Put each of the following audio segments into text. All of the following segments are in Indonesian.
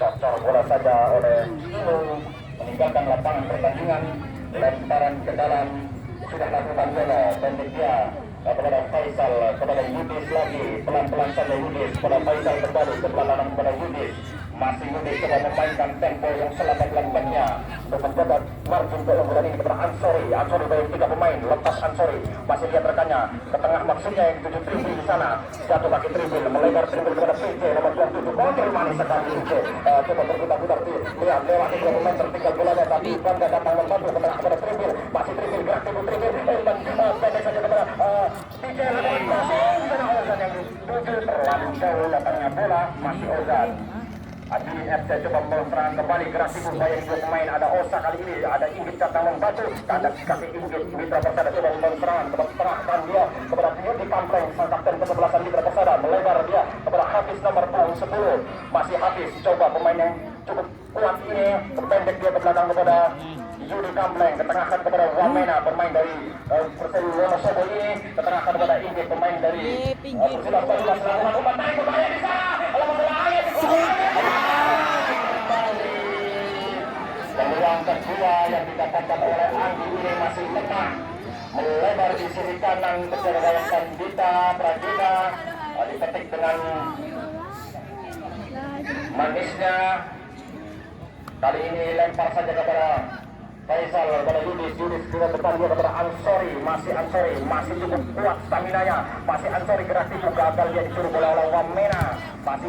Bocor bola saja oleh Inu, meninggalkan lapangan pertandingan. Lemparan ke dalam sudah lakukan bola pendek dia kepada Faisal, kepada Yudis lagi, pelan-pelan saja Yudis kepada Faisal, kembali sebelah kanan kepada Yudis. Masih Yudis coba memainkan tempo yang selambat-lambatnya untuk menjaga margin keunggulan ini kepada Ansori. Ansori dari 3 pemain, lepas Ansori, masih lihat rekannya ke tengah, maksudnya yang 7 tribil di sana, jatuh kaki tribil, melebar tribil kepada PJ nomor 27, kontrol manis sekali PJ, coba berputar-putar, lihat lewati 2 pemain, tertinggal bolanya, tapi Bangga datang membantu ke tengah kepada tribil, masih tribil, gerak tribil, pendek saja kepada PJ, lewat crossing, dan Ozan yang 7, terlalu jauh datangnya bola, masih Ozan. Adilin FC coba memperang kembali, gerak timbul bayang 2 pemain, ada Osa kali ini, ada Inggit datang membantu, kandas kaki Inggit, Mitra Persada coba memperang ke tengah, dan dia kepada Yudi Kampreng, sang kapten ke-11 Mitra Persada, melebar dia kepada Hafiz nomor 10, masih Hafiz, coba pemain yang cukup kuat ini, pendek dia ke belakang kepada Yudi Kampreng, ketengahkan kepada Wamena, pemain dari Persib Wonosobo ini, ketengahkan kepada Inggit, pemain dari Persib Wonosobo, melakukan umpan tarik ke bahaya di sana, alamak bahaya di peluang kedua yang didapatkan oleh Anggi ini masih tetap melebar di sisi kanan, kejar bayangkan Dita Prajita, dipetik dengan manisnya. Kali ini lempar saja kepada Faisal, kepada Yudis juga depan dia kepada Ansori, masih cukup kuat stamina-nya, masih Ansori gerak tipu, gagal dia disuruh bola oleh Wamena, masih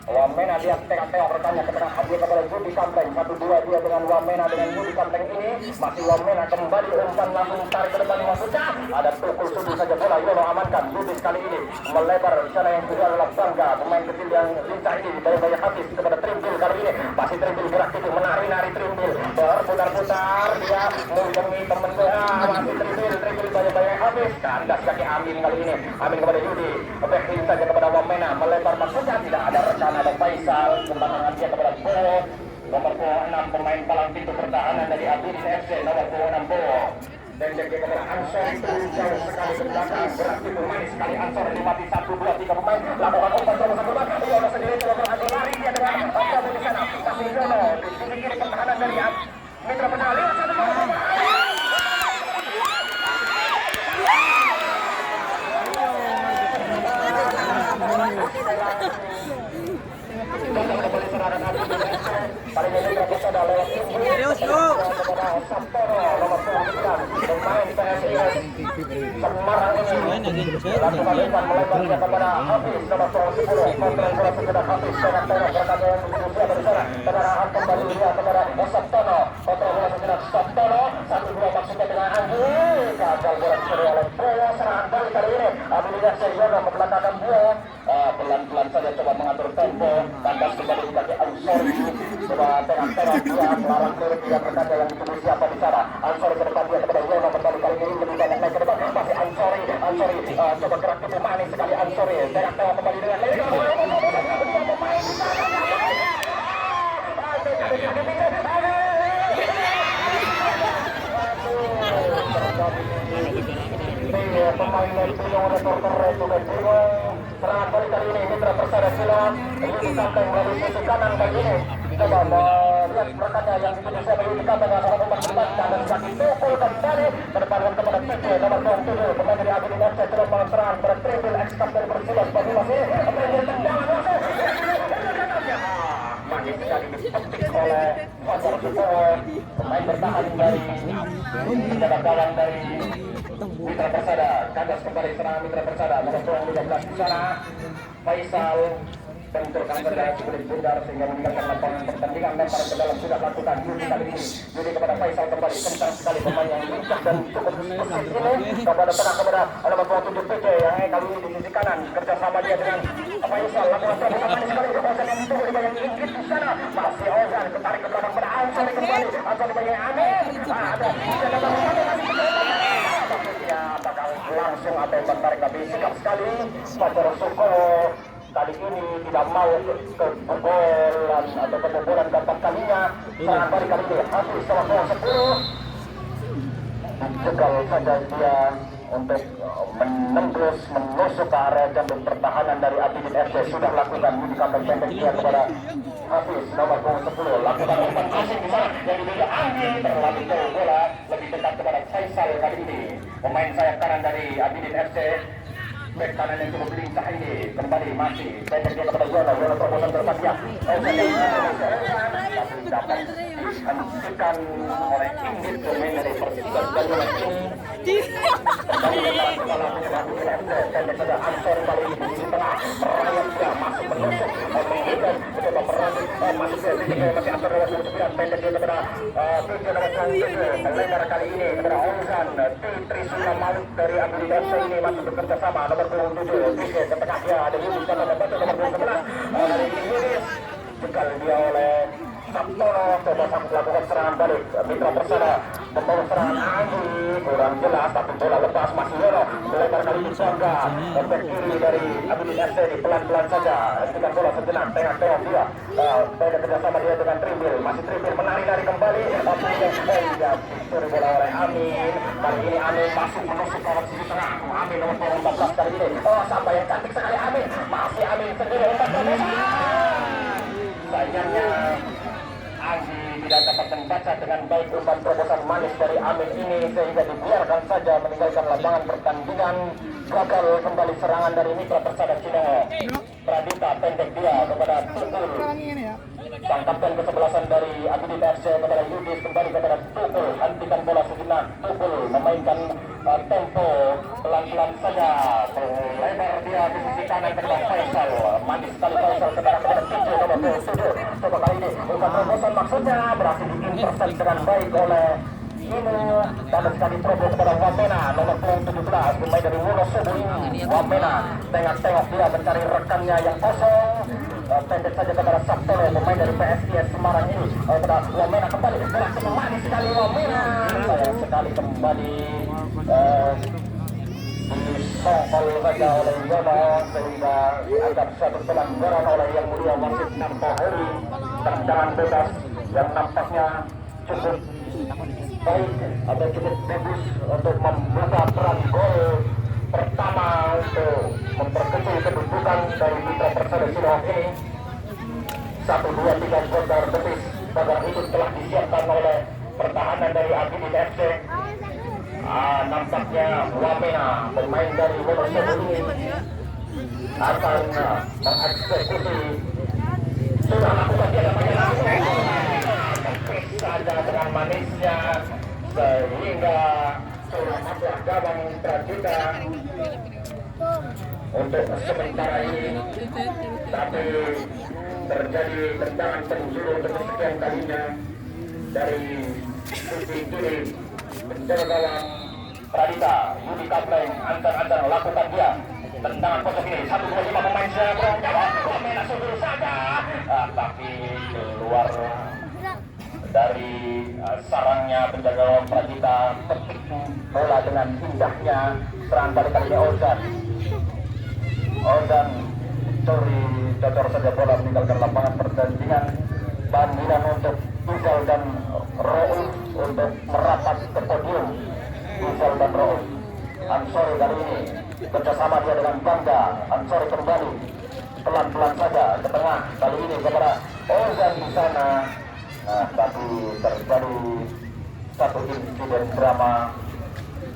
Wamena lihat tengah-tengah rekannya ke tengah, dia kepada Yudi Kampreng, 1-2 dia dengan Wamena, dengan Yudi Kampreng ini, masih Wamena kembali umpan langsung tarik ke depan, maksudnya ada tukul sudut saja bola, Yono amankan, Yudis kali ini melebar, sana yang kedua adalah Bangga, pemain kecil yang lincah ini, banyak habis kepada Trimbil kali ini, masih Trimbil gerak itu menari-nari Trimbil, berputar-putar, dia mengunjungi temen dia, masih Trimbil banyak habis, kandas kaki Amin kali ini, Amin kepada Yudi, backing saja kepada Wamena, melebar, maksudnya tidak ada rekan, ada Faisal, kembangan dia kepada Bowo, nomor 26 pemain palang pintu pertahanan dari Abidin FC, nomor 26 Bowo. Dan dia kepada Ansor itu jauh sekali ke belakang, gerak itu manis sekali Ansor, dimati 1-2-3 pemain, lakukan umpan coba satu lagi, Yono sendiri coba beradu lari dia dengan Yono di sana, masih Yono di sisi kiri pertahanan dari Mitra Persada, lihat satu bola. Serius lu. Pemain PSIS Semarang ini lakukan melebar kepada Hafiz nomor 10, konsentrasi kepada Hafiz dengan tengah berkata yang berusia bersara, pendarahan kembali dia kepada Sabtono, konsentrasi kepada Sabtono, 1-2 maksudnya dengan Anggi, gagal bola dicuri oleh Bowo, serangan balik kali ini, Abilitas Yono membelakangkan Bowo, pelan-pelan saja coba mengatur tempo, kandas kembali di kaki Ansori, coba tengah-tengah dia melarang kiri, tidak berkata yang ditulis siapa di sana, Ansori ke depan dia kepada Yono, kembali kali ini lebih banyak naik ke depan, masih Ansori, coba gerak itu manis sekali Ansori, tengah-tengah kembali dengan pemain dari Tulung reporter juga bingung. Serangan balik kali ini Mitra Persada silang, ini sampai melalui sisi kanan kali ini. Coba melihat rekannya yang Indonesia dari Kampreng akan umpan depan dan kaki tukul kembali berdepan kepada PJ nomor 27 pemain dari Abidin FC terus mengeserang pada Trimbil ex kapten Persija Banyumas ini. Trimbil tendangan langsung. Manis sekali dipetik oleh Fajar Sukowo, pemain bertahan dari penjaga gawang dari Mitra Persada, kandas kembali serangan Mitra Persada, nomor 15 di sana, Faisal benturkan kendara cukup bundar sehingga meninggalkan lapangan pertandingan, lempar ke dalam sudah lakukan Yudi kali ini, Yudi kepada Faisal kembali, kencang sekali pemain yang lincah dan cukup spesifik ini, kepada tengah kepada nomor 27 PJ yang kali ini di sisi kanan, kerjasama dia dengan Faisal, lakukan terobosan manis sekali, Ozan yang ditunggu di bagian Inggit di sana, masih Ozan, ketarik ke belakang pada Ansori kembali, Ansori di bagian Amin, ada apakah langsung atau tertarik, tapi sikap sekali Fajar Sukowo kali ini tidak mau kebobolan atau kebobolan keempat kalinya, serangan balik kali ini habis sama 10 jegal saja dia untuk menembus menusuk ke area jantung pertahanan dari Abidin FC. Sudah lakukan Budi Kapten pendek dia kepada Hafiz nomor 10, lakukan umpan asing di sana yang diduga angin, terlalu jauh bola, lebih dekat kepada Faisal kali ini, pemain sayap kanan dari Abidin FC. Back kanan yang cukup lincah ini kembali masih pendek dia kepada Yono terobosan depan dia, tapi dapat dihentikan oleh Inggris pemain dari Persija Bandung ini. Kembali ke kepala pendek saja Ansor kali ini di tengah merayap dia masih menusuk menghidupkan mencoba berlanjut masih masih Ansor lewat 9 pendek dia kepada Tujuh nomor 7 melebar kali ini kepada Ozan Trisula Maut dari Abdul Dasa ini masih bekerja sama nomor 27 Trisula ke tengah dia ada Yudis kata membantu nomor 11 dari Yudis bekal dia oleh Sabtono coba sampai melakukan serangan balik Mitra Persada membawa serangan angin kurang jelas tapi bola lepas masih Yono melebar kali ini Sangga back kiri dari Abidin FC pelan-pelan saja hentikan bola sejenak tengah-tengah dia pada kerjasama dia dengan Trimbil masih Trimbil menari-nari kembali tapi tidak dicuri bola oleh Amin. Kali ini Amin masuk menusuk kawan sisi tengah Amin nomor 14 kali ini sampai yang cantik sekali Amin masih Amin sendiri umpan sayangnya Anggi tidak dapat membaca dengan baik umpan terobosan manis dari Amin ini sehingga dibiarkan saja meninggalkan lapangan pertandingan. Gagal kembali serangan dari Mitra Persada Cinoho. Pradita pendek dia kepada Tukul. Sang kapten kesebelasan dari Abidin FC kepada Yudis kembali kepada Tukul. Hentikan bola sejenak. Tukul memainkan tempo pelan-pelan saja. Lebar dia di sisi kanan kepada Faisal. Manis sekali Faisal kepada Tujuh nomor 7. Coba kali ini umpan terobosan maksudnya berhasil diintercept dengan baik oleh Inu dan sekali terobos kepada Wamena nomor 17 pemain dari Wonosobo. Wamena tengok-tengok dia mencari rekannya yang kosong pendek saja kepada Sabtono pemain dari PSIS Semarang ini kepada Wamena kembali berhasil manis sekali Wamena sayang sekali kembali disokol saja oleh Yono sehingga dianggap satu pelanggaran oleh Yang Mulia Wasit Nampahuri. Tendangan bebas yang nampaknya cukup baik atau cukup bagus untuk membuka peran gol pertama untuk memperkecil kedudukan dari Mitra Persada Cinoho ini. 1-2-3 gol betis pagar hidup telah disiapkan oleh pertahanan dari Abidin FC. Nampaknya Wamena pemain dari Wonosobo ini akan mengeksekusi sudah lakukan dia saja dengan manisnya sehingga masuk gawang Pradita untuk sementara ini, tapi terjadi tendangan penjuru untuk sekian kalinya dari sisi kiri penjaga gawang Pradita. Budi Kapten antar lakukan dia tendangan kosong ini 1-2-5 pemain Jawa Wamena sudut saja tapi keluar dari sarangnya penjaga gawang Pradita. Petik bola dengan indahnya serangan balik kali ini Ozan curi cocor saja bola meninggalkan lapangan pertandingan. Panggilan untuk Izal dan Rauf untuk merapat ke podium. Izal dan Rauf Ansori kali ini kerjasama dia dengan Bangga. Ansori kembali pelan-pelan saja ke tengah kali ini kepada Ozan di sana. Tapi terjadi satu insiden drama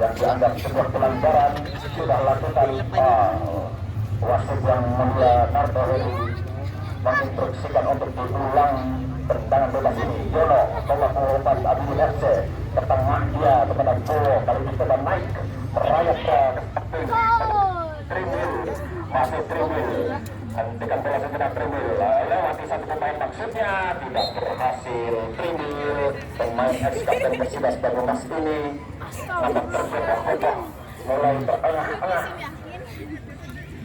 yang dianggap sebuah pelanggaran sudah lakukan wasit yang mulia Narto Heri menginstruksikan untuk diulang tendangan bebas ini. Yono nomor 4 Abidin FC ke tengah dia kepada Bowo kali ini coba naik merayap ke Trimbil masih Trimbil hentikan bola sejenak Trimbil lewati satu pemain maksudnya tidak berhasil. Trimbil pemain ex-kapten Persibas Banyumas ini nampak tergopoh-gopoh mulai terengah-engah.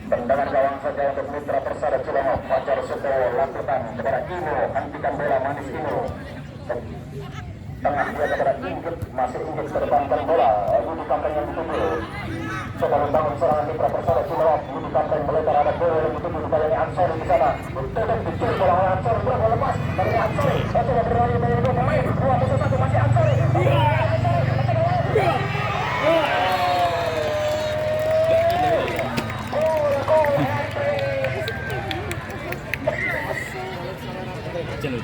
Tendangan gawang saja untuk Mitra Persada Cinoho. Fajar Suko lakukan kepada Ino, hentikan bola manis Ino. Tengah dia kepada Inggit, masih Inggit terbangkan bola. Budi Kapten yang dituju. Coba membangun serangan Mitra Persada Cinoho. Budi Kapten melebar ada bola yang dituju dibayangi Ansori di sana. Untuk dicuri bola oleh Ansori, bola lepas dari Ansori. Coba berlari dari dua pemain. 2-1 masih Ansori. Oke,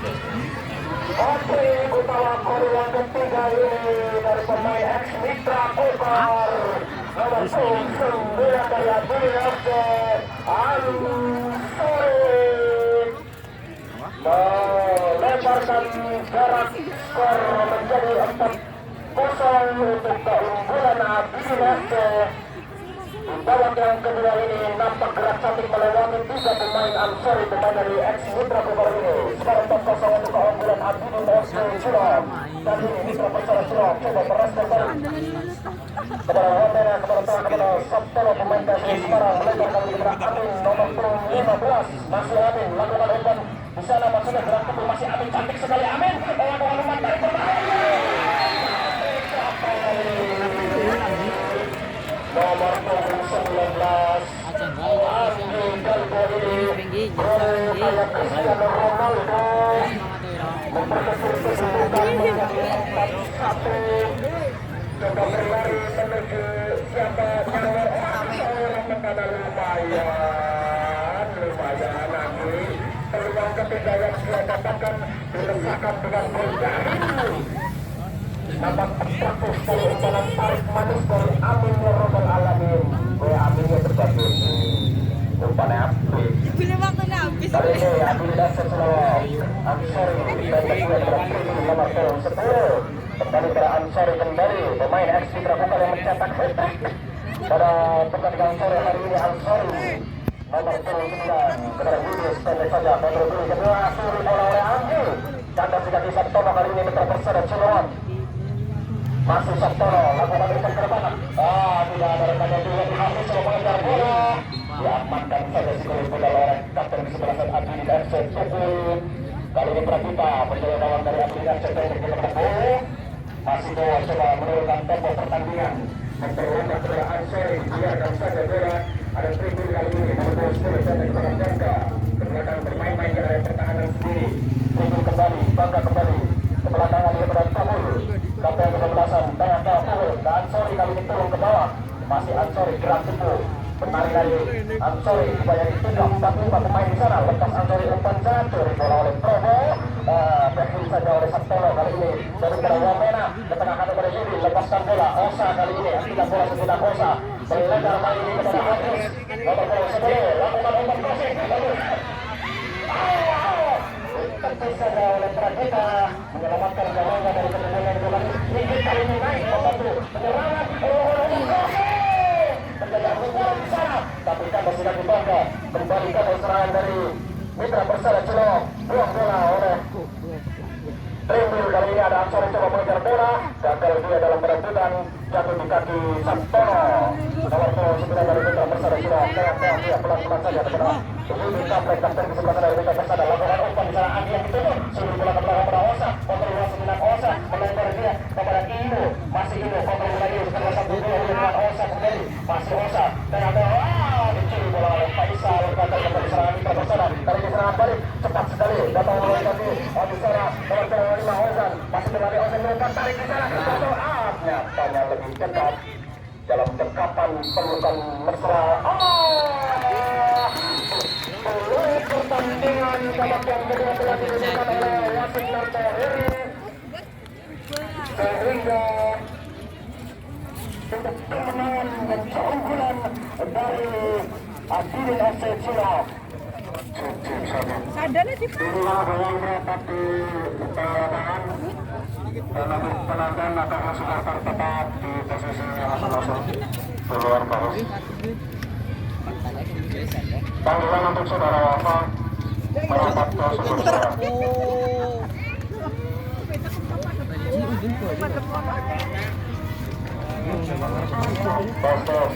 utama gol yang ketiga ini dari pemain ex Mitra Bogor nomor 9 dari Abdul Nasir Ansori melebarkan jarak skor menjadi 4-0 untuk keunggulan Abdul Nasir. Babak yang kedua ini nampak gerak cantik melewati 3 pemain Ansori, pemain dari ex Mitra Bogor ini. Skor 4-0 untuk keunggulan Abdul Nasir Cilom. Dan ini Mitra Persada Cilom coba merespon balik kepada Wamena, kepada Sabtono, pemain dari Semarang melebarkan kepada Amin nomor 15. Masih Amin lakukan umpan di sana, maksudnya gerak kepul masih Amin, cantik sekali Amin. Lakukan umpan dari pemain nomor 19 Andi Galbo ini kayak Cristiano Ronaldo memperkecil kedudukan menjadi 4-1. Coba berlari menuju siapa nomor orang mengenal lumayan lagi peluang ketiga yang sudah dapatkan diletakkan dengan gol dari nampak praktis dari umpan tarik manis dari Amin ya Rabbal Alamin. Aminnya berbagi umpannya apik. Kali ini Amin Nasir Cilom Ansori dan kedua berarti nomor 10 kembali ke Ansori, kembali pemain ex Mitra Bogor yang mencetak hat-trick pada pertandingan sore hari ini. Ansori nomor 9 kepada Yudis pendek saja kontrol dulu kedua suri bola oleh Andi kandas di Sabtono. Kali ini Mitra Persada Cilom masih Sabtono lakukan berikan ke depan. Tidak ada rekannya dua di habis coba mengejar bola, diamankan saja si kulit bola oleh kapten kesebelasan Admin FC Tukul. Kali ini Pradita menjadi lawan dari Admin FC Tukul kepada bola. Masih bola coba menurunkan tempo pertandingan, memperlambat kepada Ansori, biarkan saja bola. Ada tribun kali ini nomor 10 datang kepada Jangka ke belakang bermain-main ke area pertahanan sendiri. Tribun kembali, Bangga kembali ke belakang lagi kepada Tukul. Kapten kesebelasan tengah ke Tukul dan Ansori kali ini turun ke bawah. Masih Ansori gerak Tukul, menarik lagi Ansori banyak ditunjuk 4 pemain di sana. Lepas Ansori umpan jatuh bola oleh Probo, backing saja oleh Sabtono. Kali ini dari kepada Wamena ke tengah kepada Yudi, lepaskan bola Osa. Kali ini tidak bola sesudah Osa berlebar kali ini kepada Agus nomor 10 lakukan umpan crossing tentu saja oleh Pradita menyelamatkan gawangnya dari kemudian bola ini. Kali ini naik membantu penyerangan menjaga hukuman di sana, tapi kan masih lagi Bangga kembalikan serangan dari Mitra Persada Cilom. Buang bola oleh Trimbul. Kali ini ada Ansori coba mengejar bola, gagal dia dalam perebutan, jatuh di kaki Sabtono nomor 9 dari Mitra Persada Cilom. Tengah dia pelan-pelan saja kepada Yudi Kampret, kapten kesebelasan dari Mitra Persada. Lakukan umpan di sana, Andi yang ditutup suruh bola ke belakang pada Osa, kontrol bola sejenak Osa melempar dia kepada Indo. Masih Indo kontrol bola dia setelah 1-2 dengan Osa kembali, masih Osa tengah dicuri bola oleh Faisal. Gagal kembali serangan Mitra Persada. Kali ini serangan balik cepat sekali datang oleh kaki di sana nomor 5 Ozan, masih kembali Ozan melempar tarik di sana nyatanya lebih dekat dalam dekapan pelukan mesra. Peluit pertandingan babak yang kedua telah dilakukan oleh Wasit Narto Heri sehingga untuk kemenangan dan keunggulan dari Admin FC Cilom. Sadarnya sih Pak. Inilah gawang rapat di lapangan dan nanti penonton akan supporter tetap di posisi yang masing-masing di luar garis. Panggilan untuk saudara Wafa merapat ke seluruh saudara. Bos.